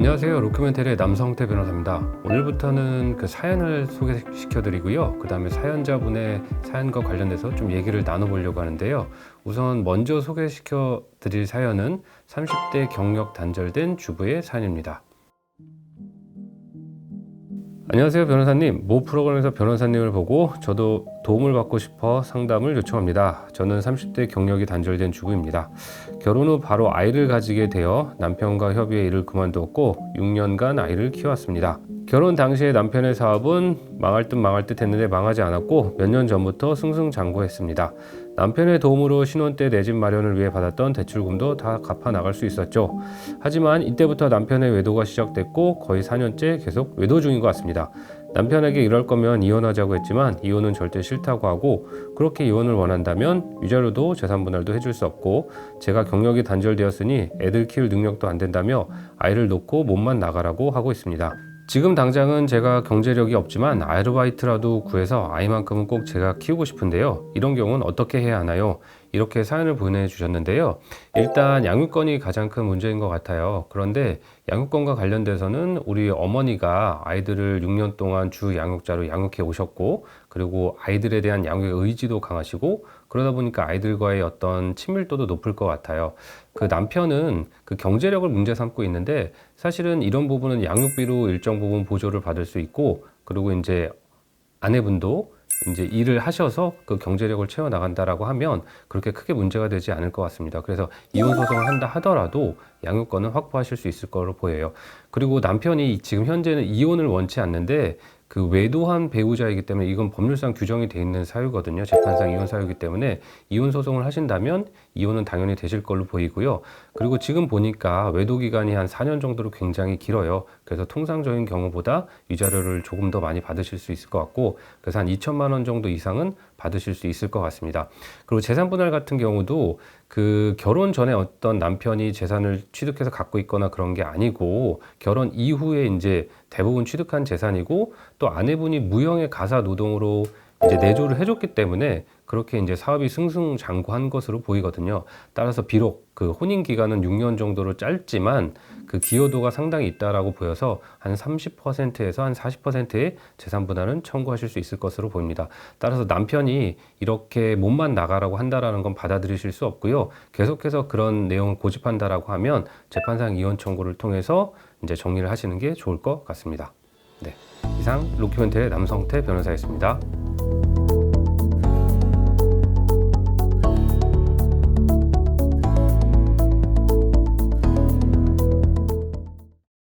안녕하세요. 로큐멘터리의 남성태 변호사입니다. 오늘부터는 그 사연을 소개시켜 드리고요. 그 다음에 사연자분의 사연과 관련돼서 좀 얘기를 나눠보려고 하는데요. 우선 먼저 소개시켜 드릴 사연은 30대 경력 단절된 주부의 사연입니다. 안녕하세요, 변호사님. 모 프로그램에서 변호사님을 보고 저도 도움을 받고 싶어 상담을 요청합니다. 저는 30대 경력이 단절된 주부입니다. 결혼 후 바로 아이를 가지게 되어 남편과 협의해 일을 그만두었고 6년간 아이를 키워왔습니다. 결혼 당시에 남편의 사업은 망할 듯 했는데 망하지 않았고 몇 년 전부터 승승장구했습니다. 남편의 도움으로 신혼 때 내 집 마련을 위해 받았던 대출금도 다 갚아 나갈 수 있었죠. 하지만 이때부터 남편의 외도가 시작됐고 거의 4년째 계속 외도 중인 것 같습니다. 남편에게 이럴 거면 이혼하자고 했지만 이혼은 절대 싫다고 하고, 그렇게 이혼을 원한다면 위자료도 재산분할도 해줄 수 없고, 제가 경력이 단절되었으니 애들 키울 능력도 안 된다며 아이를 놓고 몸만 나가라고 하고 있습니다. 지금 당장은 제가 경제력이 없지만 아르바이트라도 구해서 아이만큼은 꼭 제가 키우고 싶은데요. 이런 경우는 어떻게 해야 하나요? 이렇게 사연을 보내주셨는데요. 일단 양육권이 가장 큰 문제인 것 같아요. 그런데 양육권과 관련돼서는 우리 어머니가 아이들을 6년 동안 주 양육자로 양육해 오셨고, 그리고 아이들에 대한 양육의 의지도 강하시고, 그러다 보니까 아이들과의 어떤 친밀도도 높을 것 같아요. 그 남편은 그 경제력을 문제 삼고 있는데, 사실은 이런 부분은 양육비로 일정 부분 보조를 받을 수 있고, 그리고 이제 아내분도 이제 일을 하셔서 그 경제력을 채워 나간다라고 하면 그렇게 크게 문제가 되지 않을 것 같습니다. 그래서 이혼 소송을 한다 하더라도 양육권은 확보하실 수 있을 거로 보여요. 그리고 남편이 지금 현재는 이혼을 원치 않는데 그 외도한 배우자이기 때문에 이건 법률상 규정이 돼 있는 사유거든요. 재판상 이혼 사유이기 때문에 이혼 소송을 하신다면 이혼은 당연히 되실 걸로 보이고요. 그리고 지금 보니까 외도 기간이 한 4년 정도로 굉장히 길어요. 그래서 통상적인 경우보다 위자료를 조금 더 많이 받으실 수 있을 것 같고, 그래서 한 2천만 원 정도 이상은 받으실 수 있을 것 같습니다. 그리고 재산분할 같은 경우도 그 결혼 전에 어떤 남편이 재산을 취득해서 갖고 있거나 그런 게 아니고, 결혼 이후에 이제 대부분 취득한 재산이고, 또 아내분이 무형의 가사 노동으로 이제 내조를 해줬기 때문에 그렇게 이제 사업이 승승장구한 것으로 보이거든요. 따라서 비록 그 혼인 기간은 6년 정도로 짧지만 그 기여도가 상당히 있다라고 보여서 한 30%에서 한 40%의 재산 분할은 청구하실 수 있을 것으로 보입니다. 따라서 남편이 이렇게 몸만 나가라고 한다라는 건 받아들이실 수 없고요. 계속해서 그런 내용을 고집한다라고 하면 재판상 이혼 청구를 통해서 이제 정리를 하시는 게 좋을 것 같습니다. 네, 이상 로큐멘터리의 남성태 변호사였습니다.